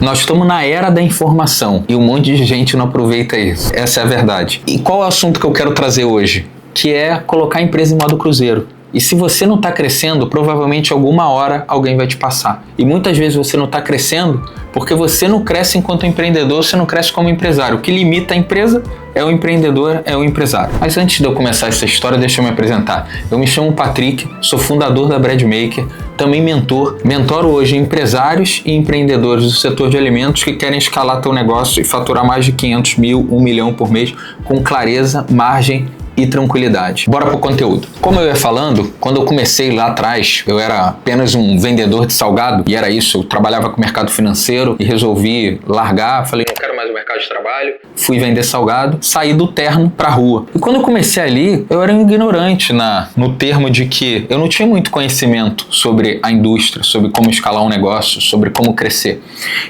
Nós estamos na era da informação e um monte de gente não aproveita isso. Essa é a verdade. E qual é o assunto que eu quero trazer hoje? Que é colocar a empresa em modo cruzeiro. E se você não está crescendo, provavelmente alguma hora alguém vai te passar. E muitas vezes você não está crescendo porque você não cresce enquanto empreendedor, você não cresce como empresário. O que limita a empresa é o empreendedor, é o empresário. Mas antes de eu começar essa história, deixa eu me apresentar. Eu me chamo Patrick, sou fundador da Bread Maker, também mentoro hoje empresários e empreendedores do setor de alimentos que querem escalar teu negócio e faturar mais de 500 mil, 1 milhão por mês com clareza, margem e tranquilidade. Bora pro conteúdo. Como eu ia falando, quando eu comecei lá atrás, eu era apenas um vendedor de salgado e era isso, eu trabalhava com o mercado financeiro e resolvi largar, falei, não quero mais o mercado de trabalho, fui vender salgado, saí do terno pra rua. E quando eu comecei ali, eu era um ignorante no termo de que eu não tinha muito conhecimento sobre a indústria, sobre como escalar um negócio, sobre como crescer.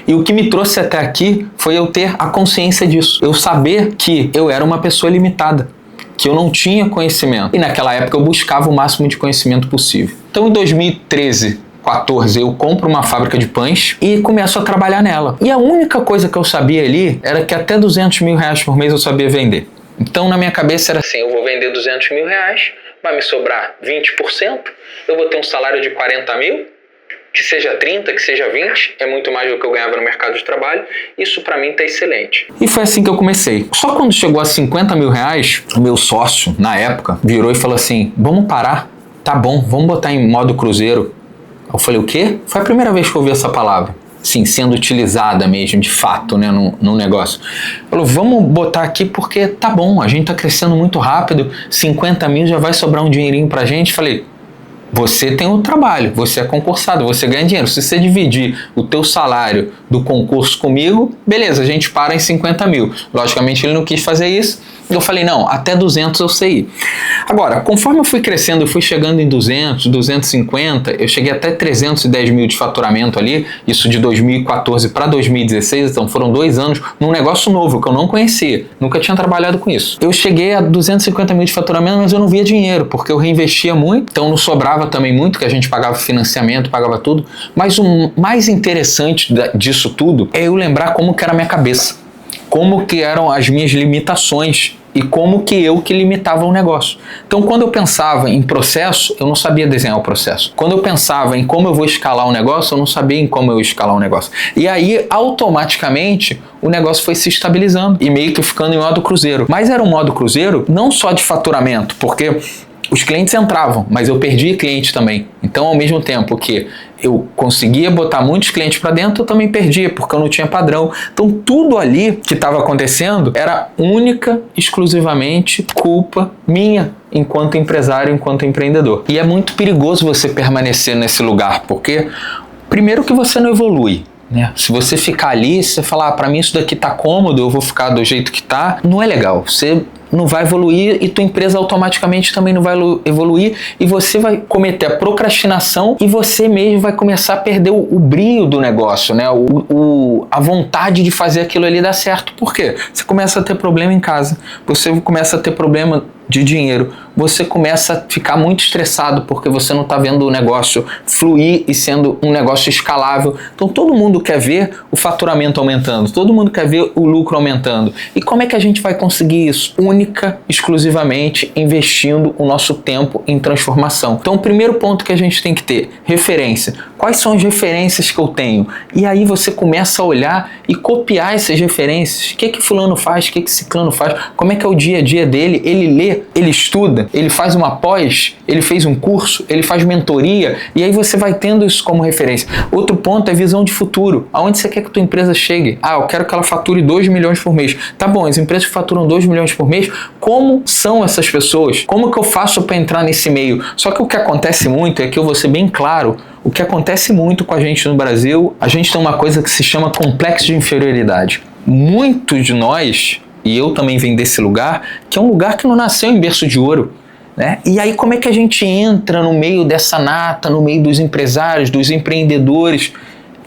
E o que me trouxe até aqui foi eu ter a consciência disso, eu saber que eu era uma pessoa limitada, que eu não tinha conhecimento. E naquela época eu buscava o máximo de conhecimento possível. Então em 2013, 14, eu compro uma fábrica de pães e começo a trabalhar nela. E a única coisa que eu sabia ali era que até 200 mil reais por mês eu sabia vender. Então na minha cabeça era assim, eu vou vender 200 mil reais, vai me sobrar 20%, eu vou ter um salário de 40 mil, que seja 30, que seja 20, é muito mais do que eu ganhava no mercado de trabalho, isso pra mim tá excelente. E foi assim que eu comecei. Só quando chegou a 50 mil reais, o meu sócio, na época, virou e falou assim, vamos parar? Tá bom, vamos botar em modo cruzeiro. Eu falei, o quê? Foi a primeira vez que eu ouvi essa palavra. Sim, sendo utilizada mesmo, de fato, né, no negócio. Falou, vamos botar aqui porque tá bom, a gente tá crescendo muito rápido, 50 mil já vai sobrar um dinheirinho pra gente. Falei, você tem o trabalho, você é concursado, você ganha dinheiro. Se você dividir o teu salário do concurso comigo, beleza, a gente para em 50 mil. Logicamente ele não quis fazer isso. Eu falei, não, até 200 eu sei ir. Agora, conforme eu fui crescendo, eu fui chegando em 200, 250, eu cheguei até 310 mil de faturamento ali, isso de 2014 para 2016, então foram 2 anos num negócio novo que eu não conhecia, nunca tinha trabalhado com isso. Eu cheguei a 250 mil de faturamento, mas eu não via dinheiro, porque eu reinvestia muito, então não sobrava também muito, que a gente pagava financiamento, pagava tudo, mas o mais interessante disso tudo é eu lembrar como que era a minha cabeça, como que eram as minhas limitações e como que eu que limitava o negócio. Então, quando eu pensava em processo, eu não sabia desenhar o processo. Quando eu pensava em como eu vou escalar o negócio, eu não sabia em como eu ia escalar o negócio. E aí, automaticamente, o negócio foi se estabilizando e meio que ficando em modo cruzeiro. Mas era um modo cruzeiro não só de faturamento, porque os clientes entravam, mas eu perdia cliente também. Então, ao mesmo tempo que eu conseguia botar muitos clientes para dentro, eu também perdia, porque eu não tinha padrão. Então, tudo ali que estava acontecendo era única, exclusivamente culpa minha, enquanto empresário, enquanto empreendedor. E é muito perigoso você permanecer nesse lugar, porque primeiro que você não evolui, né? Se você ficar ali, se você falar, para mim isso daqui tá cômodo, eu vou ficar do jeito que tá, não é legal. Você não vai evoluir e tua empresa automaticamente também não vai evoluir e você vai cometer a procrastinação e você mesmo vai começar a perder o brilho do negócio, né? A vontade de fazer aquilo ali dar certo. Por quê? Você começa a ter problema em casa, você começa a ter problema de dinheiro, você começa a ficar muito estressado porque você não está vendo o negócio fluir e sendo um negócio escalável. Então todo mundo quer ver o faturamento aumentando, todo mundo quer ver o lucro aumentando. E como é que a gente vai conseguir isso? Única, exclusivamente investindo o nosso tempo em transformação. Então o primeiro ponto que a gente tem que ter, referência. Quais são as referências que eu tenho? E aí você começa a olhar e copiar essas referências. O que fulano faz? O que ciclano faz? Como é que é o dia a dia dele? Ele lê, ele estuda, ele faz uma pós, ele fez um curso, ele faz mentoria, e aí você vai tendo isso como referência. Outro ponto é visão de futuro. Aonde você quer que a tua empresa chegue? Ah, eu quero que ela fature 2 milhões por mês. Tá bom, as empresas que faturam 2 milhões por mês, como são essas pessoas? Como que eu faço para entrar nesse meio? Só que o que acontece muito, é que eu vou ser bem claro, o que acontece muito com a gente no Brasil, a gente tem uma coisa que se chama complexo de inferioridade. Muitos de nós, e eu também venho desse lugar, que é um lugar que não nasceu em berço de ouro, né? E aí como é que a gente entra no meio dessa nata, no meio dos empresários, dos empreendedores?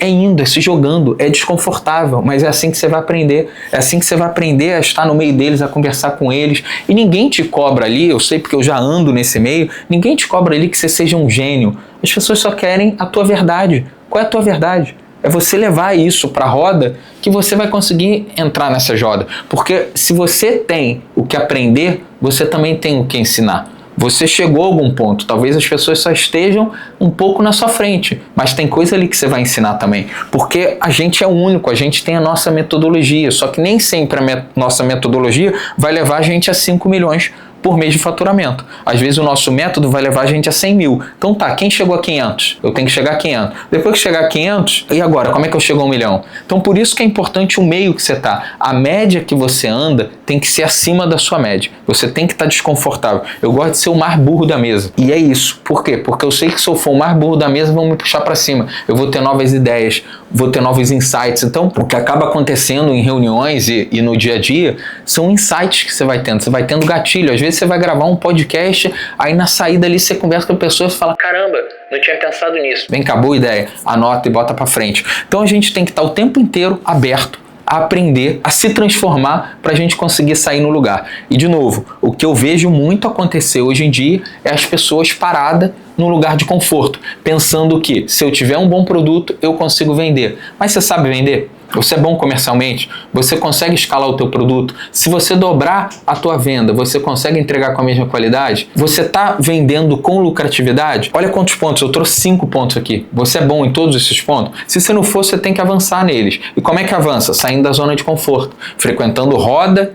É indo, é se jogando, é desconfortável, mas é assim que você vai aprender, é assim que você vai aprender a estar no meio deles, a conversar com eles, e ninguém te cobra ali, eu sei porque eu já ando nesse meio, ninguém te cobra ali que você seja um gênio, as pessoas só querem a tua verdade. Qual é a tua verdade? É você levar isso para a roda que você vai conseguir entrar nessa roda. Porque se você tem o que aprender, você também tem o que ensinar. Você chegou a algum ponto, talvez as pessoas só estejam um pouco na sua frente, mas tem coisa ali que você vai ensinar também, porque a gente é único, a gente tem a nossa metodologia, só que nem sempre a nossa metodologia vai levar a gente a 5 milhões por mês de faturamento. Às vezes o nosso método vai levar a gente a 100 mil. Então tá, quem chegou a 500? Eu tenho que chegar a 500. Depois que chegar a 500, e agora? Como é que eu chego a 1 milhão? Então por isso que é importante o meio que você tá. A média que você anda tem que ser acima da sua média. Você tem que estar desconfortável. Eu gosto de ser o mais burro da mesa. E é isso. Por quê? Porque eu sei que se eu for o mais burro da mesa, vão me puxar para cima. Eu vou ter novas ideias, vou ter novos insights. Então, o que acaba acontecendo em reuniões e no dia a dia são insights que você vai tendo. Você vai tendo gatilho. Às vezes você vai gravar um podcast, aí na saída ali você conversa com a pessoa e fala: caramba, não tinha pensado nisso. Vem cá, boa ideia. Anota e bota para frente. Então a gente tem que estar o tempo inteiro aberto a aprender, a se transformar para a gente conseguir sair no lugar. E de novo, o que eu vejo muito acontecer hoje em dia é as pessoas paradas num lugar de conforto, pensando que se eu tiver um bom produto, eu consigo vender. Mas você sabe vender? Você é bom comercialmente? Você consegue escalar o teu produto? Se você dobrar a tua venda, você consegue entregar com a mesma qualidade? Você está vendendo com lucratividade? Olha quantos pontos, eu trouxe 5 pontos aqui. Você é bom em todos esses pontos? Se você não for, você tem que avançar neles. E como é que avança? Saindo da zona de conforto, frequentando roda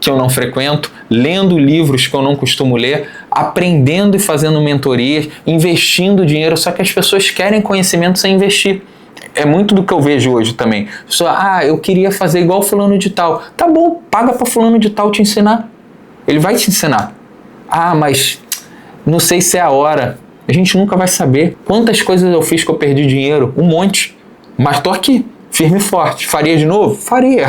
que eu não frequento, lendo livros que eu não costumo ler, aprendendo e fazendo mentorias, investindo dinheiro, só que as pessoas querem conhecimento sem investir. É muito do que eu vejo hoje também. Só, eu queria fazer igual fulano de tal. Tá bom, paga para fulano de tal te ensinar. Ele vai te ensinar. Mas não sei se é a hora. A gente nunca vai saber. Quantas coisas eu fiz que eu perdi dinheiro? Um monte. Mas tô aqui, firme e forte. Faria de novo? Faria.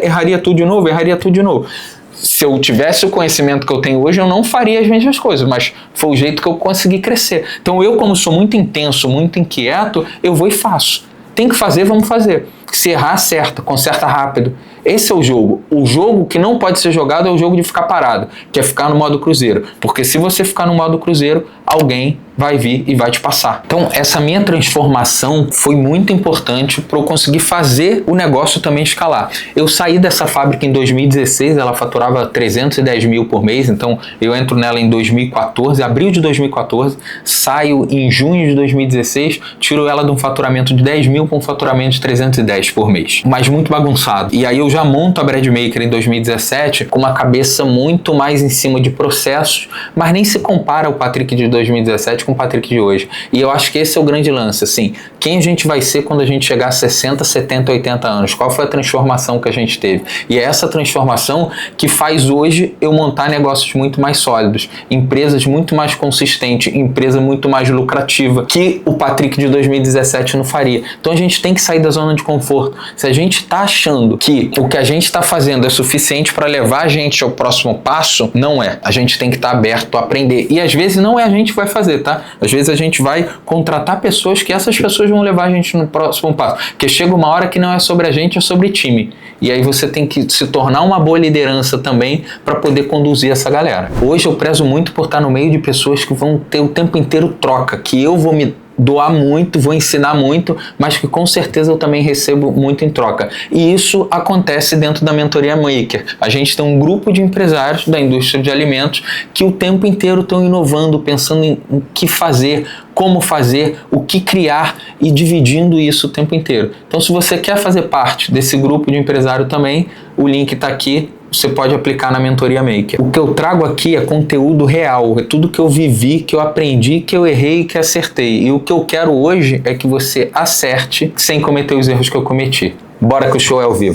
Erraria tudo de novo? Erraria tudo de novo. Se eu tivesse o conhecimento que eu tenho hoje, eu não faria as mesmas coisas, mas foi o jeito que eu consegui crescer. Então eu, como sou muito intenso, muito inquieto, eu vou e faço. Tem que fazer, vamos fazer. Se errar, acerta, conserta rápido. Esse é o jogo. O jogo que não pode ser jogado é o jogo de ficar parado, que é ficar no modo cruzeiro. Porque se você ficar no modo cruzeiro, alguém vai vir e vai te passar. Então, essa minha transformação foi muito importante para eu conseguir fazer o negócio também escalar. Eu saí dessa fábrica em 2016, ela faturava 310 mil por mês, então eu entro nela em 2014, abril de 2014, saio em junho de 2016, tiro ela de um faturamento de 10 mil para um faturamento de 310 por mês. Mas muito bagunçado. E aí eu já monto a Breadmaker em 2017 com uma cabeça muito mais em cima de processos, mas nem se compara o Patrick de 2017 com o Patrick de hoje. E eu acho que esse é o grande lance, assim, quem a gente vai ser quando a gente chegar a 60, 70, 80 anos? Qual foi a transformação que a gente teve? E é essa transformação que faz hoje eu montar negócios muito mais sólidos, empresas muito mais consistentes, empresa muito mais lucrativa, que o Patrick de 2017 não faria. Então a gente tem que sair da zona de conforto. Se a gente está achando que o que a gente está fazendo é suficiente para levar a gente ao próximo passo, não é. A gente tem que estar aberto a aprender. E às vezes não é a gente que vai fazer, tá? Às vezes a gente vai contratar pessoas que essas pessoas vão levar a gente no próximo passo. Porque chega uma hora que não é sobre a gente, é sobre time. E aí você tem que se tornar uma boa liderança também para poder conduzir essa galera. Hoje eu prezo muito por estar no meio de pessoas que vão ter o tempo inteiro troca, que eu vou me doar muito, vou ensinar muito, mas que com certeza eu também recebo muito em troca. E isso acontece dentro da Mentoria Maker. A gente tem um grupo de empresários da indústria de alimentos que o tempo inteiro estão inovando, pensando em o que fazer, como fazer, o que criar e dividindo isso o tempo inteiro. Então, se você quer fazer parte desse grupo de empresário também, o link está aqui. Você pode aplicar na Mentoria Maker. O que eu trago aqui é conteúdo real, é tudo que eu vivi, que eu aprendi, que eu errei, que acertei. E o que eu quero hoje é que você acerte sem cometer os erros que eu cometi. Bora que o show é ao vivo.